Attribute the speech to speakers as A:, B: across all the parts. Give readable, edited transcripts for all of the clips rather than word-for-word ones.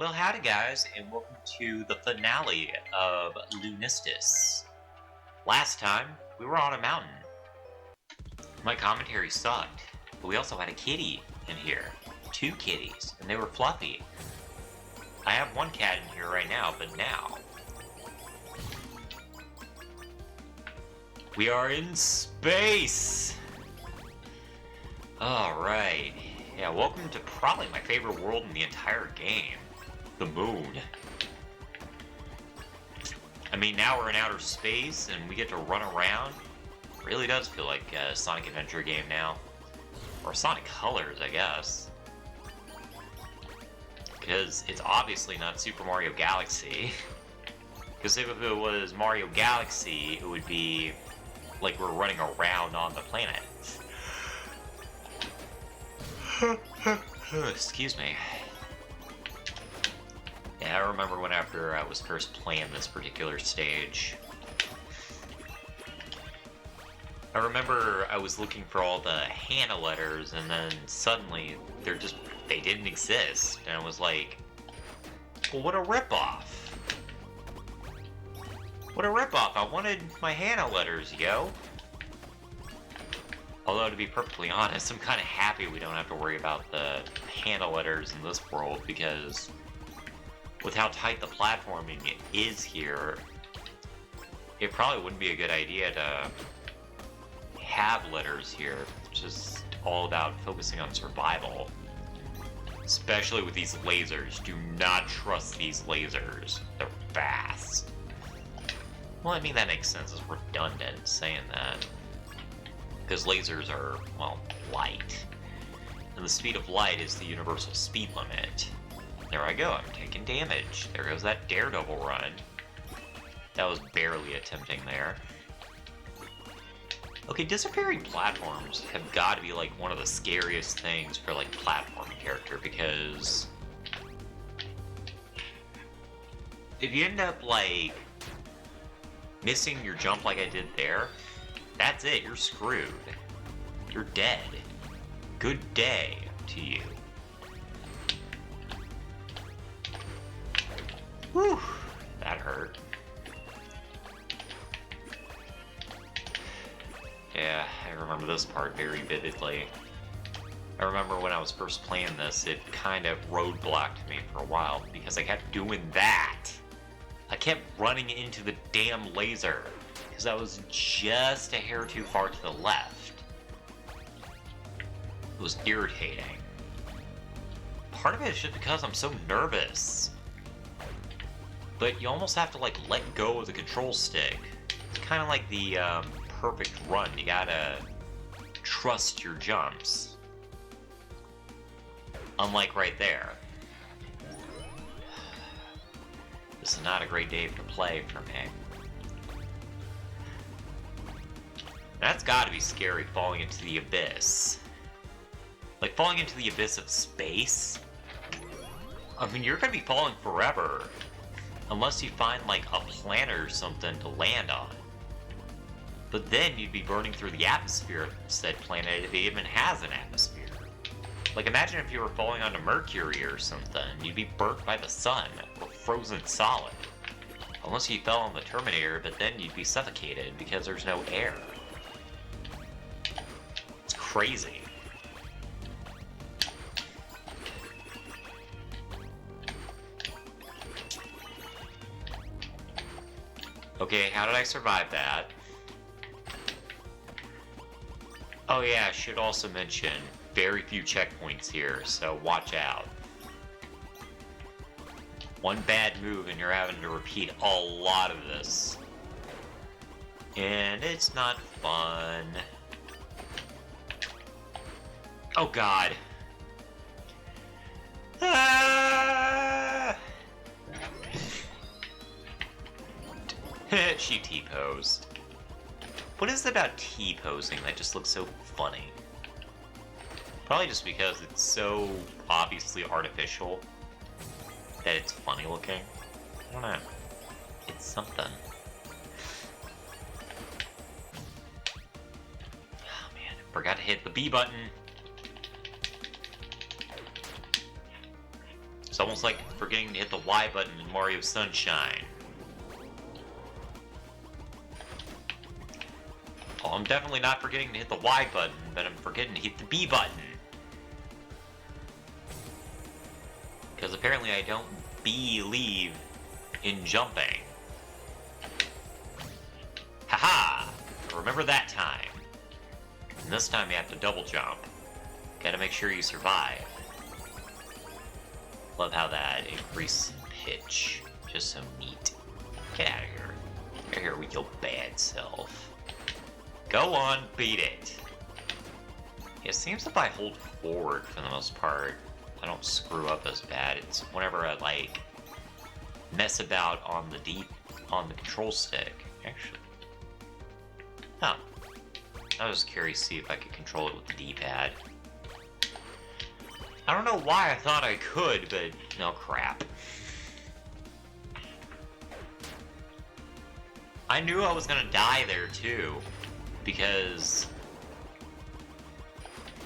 A: Well, howdy guys, and welcome to the finale of Lunistice. Last time, we were on a mountain. My commentary sucked, but we also had a kitty in here. 2 kitties, and they were fluffy. I have 1 cat in here right now, but now... we are in space! Alright. Yeah, welcome to probably my favorite world in the entire game. The moon. I mean, now we're in outer space and we get to run around. It really does feel like a Sonic Adventure game now. Or Sonic Colors, I guess. Because it's obviously not Super Mario Galaxy. Because if it was Mario Galaxy, it would be like we're running around on the planet. Excuse me. Yeah, I remember when after I was first playing this particular stage. I remember I was looking for all the Hannah letters, and then suddenly they didn't exist, and I was like, well, what a ripoff! What a ripoff! I wanted my Hannah letters, yo! Although, to be perfectly honest, I'm kind of happy we don't have to worry about the Hannah letters in this world, because with how tight the platforming is here, it probably wouldn't be a good idea to have letters here. It's just all about focusing on survival. Especially with these lasers. Do not trust these lasers. They're fast. Well, I mean, that makes sense. It's redundant saying that. Because lasers are, well, light. And the speed of light is the universal speed limit. There I go, I'm taking damage. There goes that daredevil run. That was barely attempting there. Okay, disappearing platforms have got to be like one of the scariest things for like platforming character, because if you end up like missing your jump like I did there, that's it, you're screwed. You're dead. Good day to you. Whew, that hurt. Yeah, I remember this part very vividly. I remember when I was first playing this, it kind of roadblocked me for a while because I kept doing that. I kept running into the damn laser because I was just a hair too far to the left. It was irritating. Part of it is just because I'm so nervous. But you almost have to like let go of the control stick. It's kind of like the perfect run. You gotta trust your jumps. Unlike right there. This is not a great day to play for me. That's gotta be scary, falling into the abyss. Like falling into the abyss of space? I mean, you're gonna be falling forever. Unless you find like a planet or something to land on. But then you'd be burning through the atmosphere of said planet if it even has an atmosphere. Like imagine if you were falling onto Mercury or something, you'd be burnt by the sun or frozen solid. Unless you fell on the Terminator, but then you'd be suffocated because there's no air. It's crazy. Okay, how did I survive that? Oh yeah, I should also mention, very few checkpoints here, so watch out. One bad move and you're having to repeat a lot of this. And it's not fun. Oh god. Ah! She T-posed. What is it about T-posing that just looks so funny? Probably just because it's so obviously artificial that it's funny looking. I don't know. It's something. Oh man, forgot to hit the B button. It's almost like forgetting to hit the Y button in Mario Sunshine. Well, I'm definitely not forgetting to hit the Y button, but I'm forgetting to hit the B button. Because apparently I don't believe in jumping. Haha! Remember that time. And this time you have to double jump. Gotta make sure you survive. Love how that increased pitch. Just so neat. Get out of here. Get out of here with your bad self. Go on, beat it. It seems if I hold forward for the most part, I don't screw up as bad. It's whenever I like mess about on the control stick. Actually. Huh. I was curious to see if I could control it with the D-pad. I don't know why I thought I could, but no crap. I knew I was gonna die there too, because,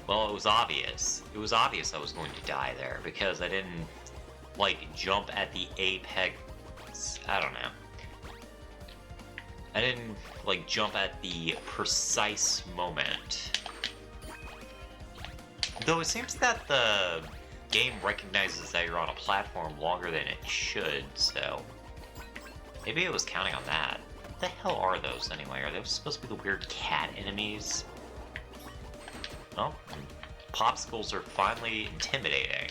A: well, it was obvious. It was obvious I was going to die there, because I didn't, like, jump at the apex. I don't know. I didn't, like, jump at the precise moment. Though it seems that the game recognizes that you're on a platform longer than it should, so maybe it was counting on that. What the hell are those anyway? Are those supposed to be the weird cat enemies? Oh, popsicles are finally intimidating.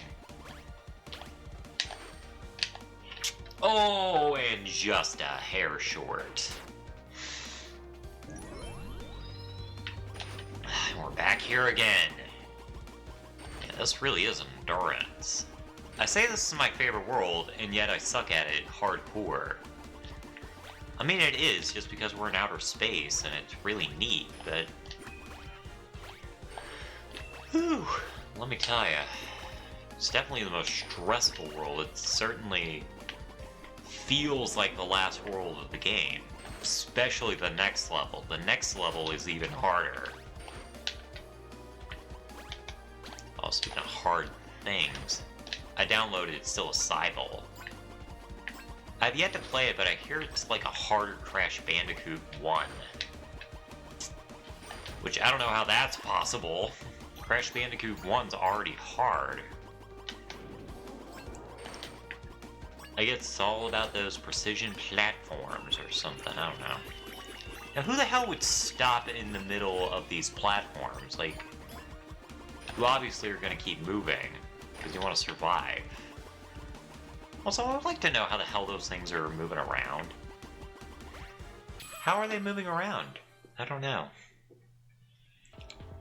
A: Oh, and just a hair short. We're back here again. Yeah, this really is endurance. I say this is my favorite world, and yet I suck at it hardcore. I mean, it is, just because we're in outer space, and it's really neat, but... Whew, let me tell ya. It's definitely the most stressful world. It certainly feels like the last world of the game. Especially the next level. The next level is even harder. Oh, speaking of hard things, I downloaded Still a Cyble. I've yet to play it, but I hear it's like a harder Crash Bandicoot 1. Which, I don't know how that's possible. Crash Bandicoot 1's already hard. I guess it's all about those precision platforms or something, I don't know. Now, who the hell would stop in the middle of these platforms? Like, you obviously are going to keep moving, because you want to survive. Also, I would like to know how the hell those things are moving around. How are they moving around? I don't know.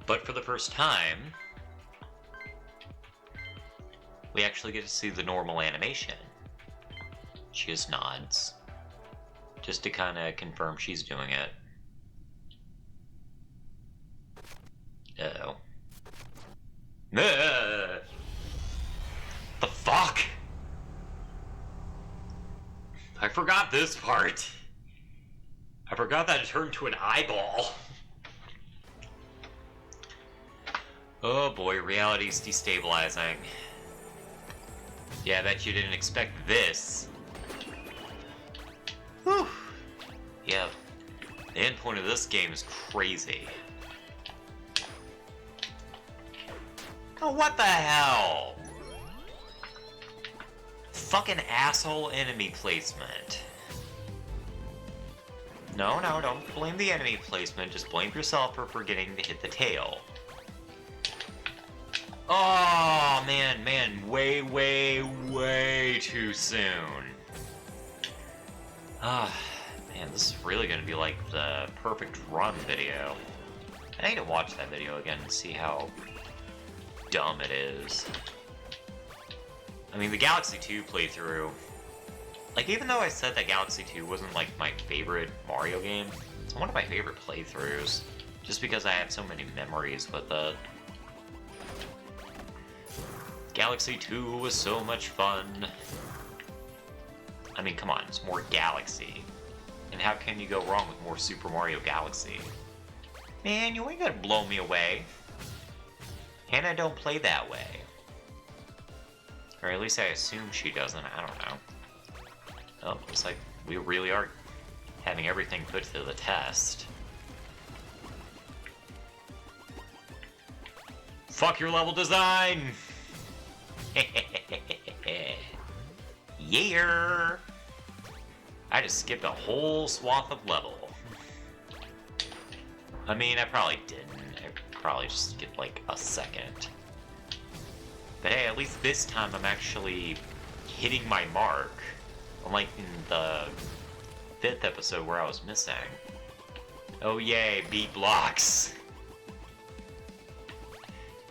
A: But for the first time, we actually get to see the normal animation. She just nods, just to kind of confirm she's doing it. Uh-oh. The fuck? I forgot this part. I forgot that it turned to an eyeball. Oh boy, reality's destabilizing. Yeah, I bet you didn't expect this. Whew. Yeah, the endpoint of this game is crazy. Oh, what the hell? Fucking asshole enemy placement. No, don't blame the enemy placement, just blame yourself for forgetting to hit the tail. Oh, man, way too soon. Ah, man, this is really gonna be like the perfect run video. I need to watch that video again and see how dumb it is. I mean, the Galaxy 2 playthrough, like, even though I said that Galaxy 2 wasn't, like, my favorite Mario game, it's one of my favorite playthroughs, just because I have so many memories with it. Galaxy 2 was so much fun. I mean, come on, it's more Galaxy. And how can you go wrong with more Super Mario Galaxy? Man, you ain't gonna blow me away. Hannah don't play that way. Or at least I assume she doesn't, I don't know. Oh, looks like we really are having everything put to the test. Fuck your level design! Yeah! I just skipped a whole swath of level. I mean, I probably didn't. I probably just skipped like a second. But hey, at least this time I'm actually hitting my mark. Unlike in the 5th episode where I was missing. Oh yay, beat blocks!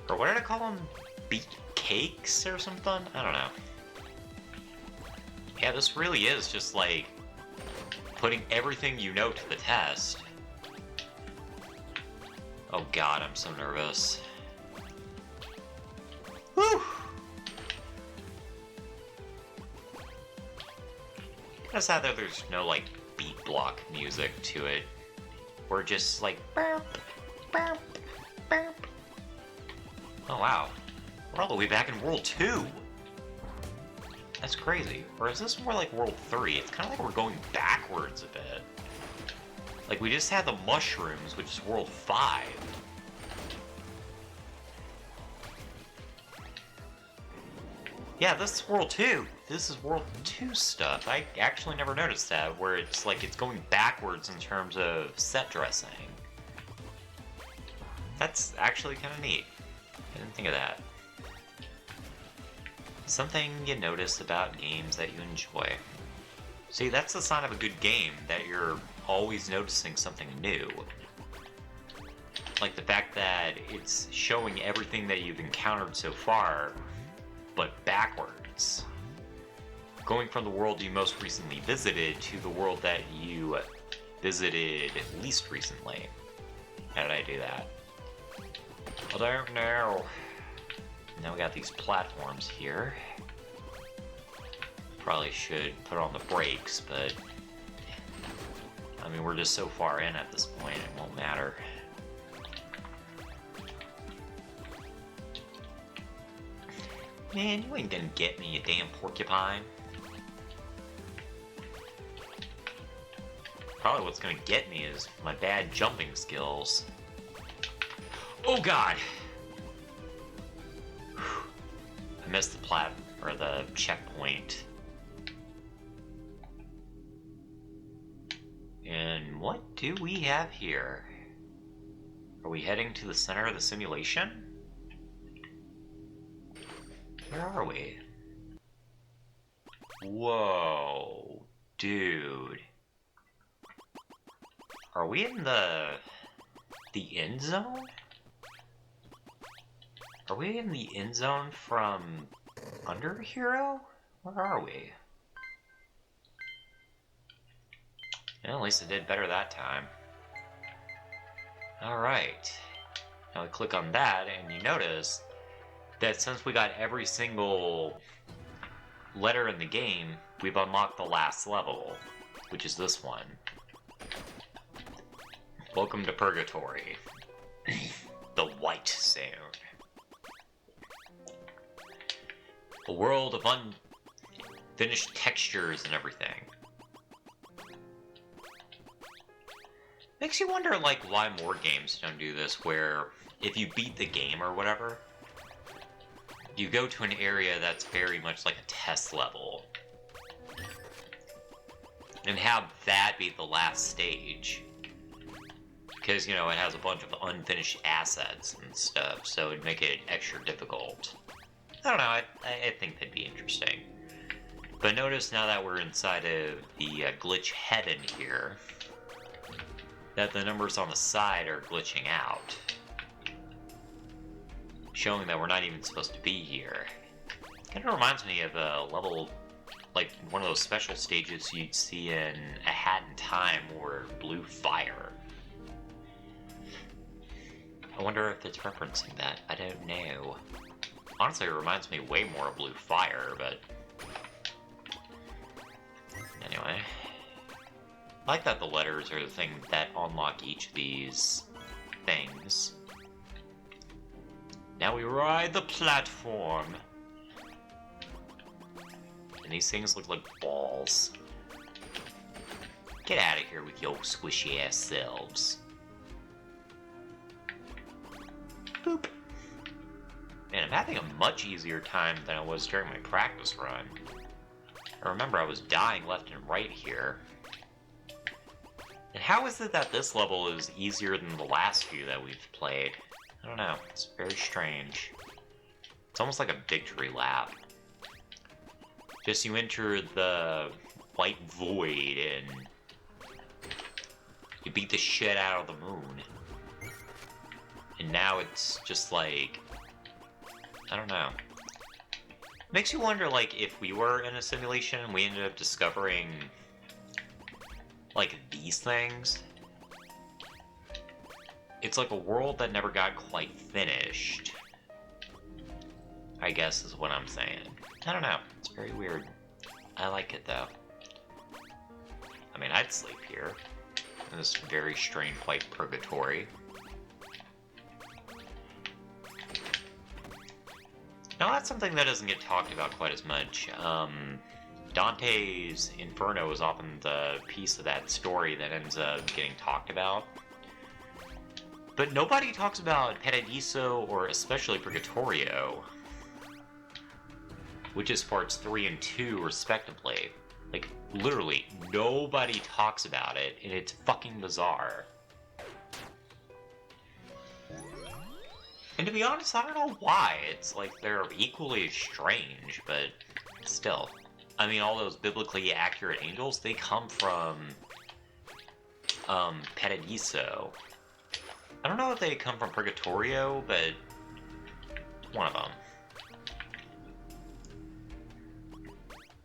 A: Or what did I call them? Beat cakes or something? I don't know. Yeah, this really is just like putting everything you know to the test. Oh god, I'm so nervous. Whew! Kinda sad that there's no like beat block music to it. We're just like burp, burp, burp. Oh wow. We're all the way back in World 2! That's crazy. Or is this more like World 3? It's kinda like we're going backwards a bit. Like we just had the mushrooms, which is World 5. Yeah, this is World 2. This is World 2 stuff. I actually never noticed that, where it's like it's going backwards in terms of set dressing. That's actually kind of neat. I didn't think of that. Something you notice about games that you enjoy. See, that's the sign of a good game, that you're always noticing something new. Like the fact that it's showing everything that you've encountered so far, but backwards. Going from the world you most recently visited to the world that you visited least recently. How did I do that? I don't know. Now we got these platforms here. Probably should put on the brakes, but I mean, we're just so far in at this point, it won't matter. Man, you ain't gonna get me, you damn porcupine. Probably what's gonna get me is my bad jumping skills. Oh god! I missed the checkpoint. And what do we have here? Are we heading to the center of the simulation? Where are we? Whoa, dude. Are we in the end zone? Are we in the end zone from Under Hero? Where are we? Yeah, at least I did better that time. Alright. Now we click on that, and you notice that since we got every single letter in the game, we've unlocked the last level, which is this one. Welcome to Purgatory. The White Zone. A world of unfinished textures and everything. Makes you wonder, like, why more games don't do this, where if you beat the game or whatever, you go to an area that's very much like a test level. And have that be the last stage. Because, you know, it has a bunch of unfinished assets and stuff, so it'd make it extra difficult. I don't know, I think that'd be interesting. But notice now that we're inside of the glitch heaven here, that the numbers on the side are glitching out. Showing that we're not even supposed to be here. Kind of reminds me of a level, like one of those special stages you'd see in A Hat in Time or Blue Fire. I wonder if it's referencing that. I don't know. Honestly, it reminds me way more of Blue Fire, but anyway. I like that the letters are the thing that unlock each of these things. Now we ride the platform. And these things look like balls. Get out of here with your squishy ass selves. Boop. Man, I'm having a much easier time than I was during my practice run. I remember I was dying left and right here. And how is it that this level is easier than the last few that we've played? I don't know. It's very strange. It's almost like a victory lap. Just you enter the white void and you beat the shit out of the moon. And now it's just like, I don't know. Makes you wonder, like, if we were in a simulation and we ended up discovering, like, these things. It's like a world that never got quite finished, I guess is what I'm saying. I don't know. It's very weird. I like it, though. I mean, I'd sleep here in this very strange white purgatory. Now, that's something that doesn't get talked about quite as much. Dante's Inferno is often the piece of that story that ends up getting talked about. But nobody talks about Paradiso or especially Purgatorio, which is parts 3 and 2 respectively. Like, literally, nobody talks about it, and it's fucking bizarre. And to be honest, I don't know why. It's like they're equally strange, but still. I mean, all those biblically accurate angels, they come from Paradiso. I don't know if they come from Purgatorio, but one of them.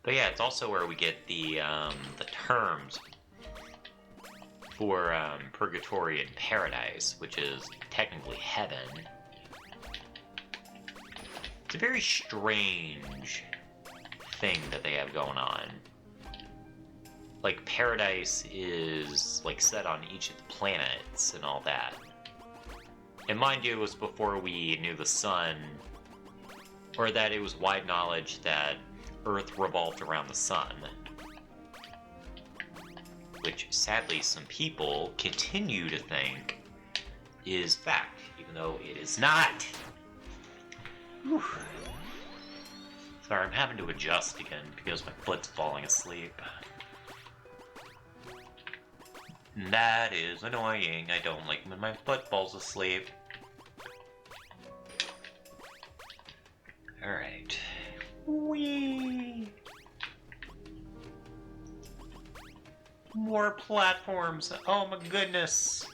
A: But yeah, it's also where we get the terms for Purgatory and Paradise, which is technically heaven. It's a very strange thing that they have going on. Like, Paradise is, like, set on each of the planets and all that. And mind you, it was before we knew the sun, or that it was wide knowledge that Earth revolved around the sun. Which, sadly, some people continue to think is fact, even though it is not. Whew. Sorry, I'm having to adjust again because my foot's falling asleep. That is annoying. I don't like when my foot falls asleep. Alright. Whee! More platforms. Oh my goodness.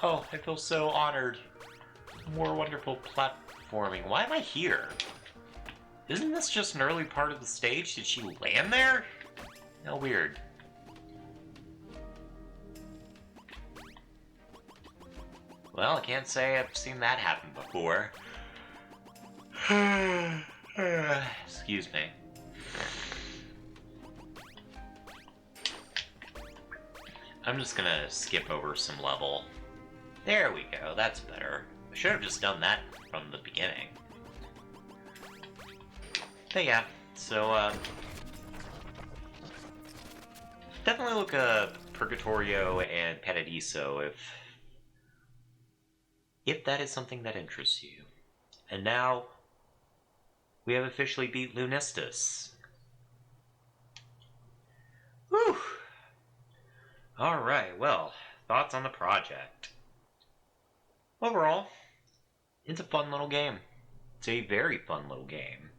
A: Oh, I feel so honored. More wonderful platforming. Why am I here? Isn't this just an early part of the stage? Did she land there? How weird. Well, I can't say I've seen that happen before. Excuse me. I'm just gonna skip over some level. There we go, that's better. I should have just done that from the beginning. But yeah, so, definitely look up Purgatorio and Paradiso if that is something that interests you. And now, we have officially beat Lunistice. Whew! Alright, well, thoughts on the project. Overall, it's a fun little game. It's a very fun little game.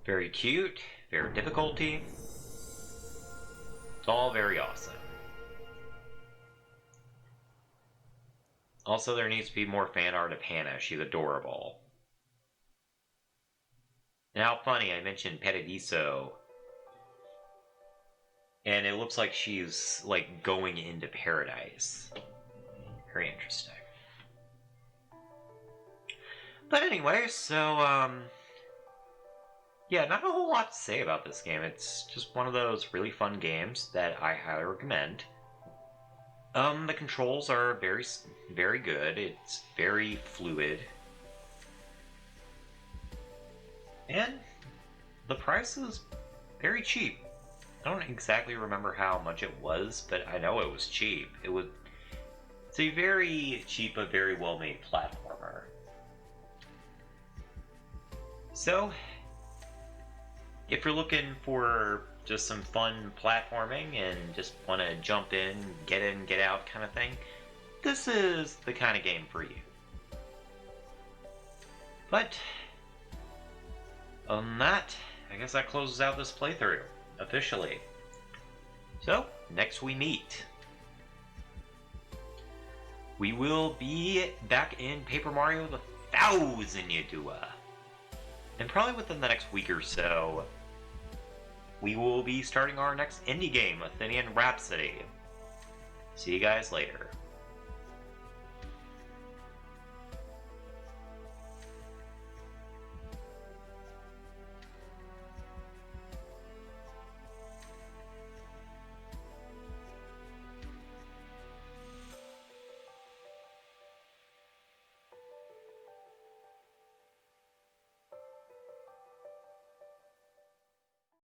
A: Very cute, very difficulty. It's all very awesome. Also, there needs to be more fan art of Hannah. She's adorable. And how funny, I mentioned Paradiso. And it looks like she's, like, going into paradise. Very interesting. But anyway, so, yeah, not a whole lot to say about this game. It's just one of those really fun games that I highly recommend. The controls are very, very good. It's very fluid. And the price is very cheap. I don't exactly remember how much it was, but I know it was cheap. It's a very cheap but very well-made platformer. So, if you're looking for just some fun platforming and just want to jump in, get out kind of thing, this is the kind of game for you. But, other than that, I guess that closes out this playthrough, officially. So, next we meet, we will be back in Paper Mario the Thousand Yadua. And probably within the next week or so, we will be starting our next indie game, Athenian Rhapsody. See you guys later.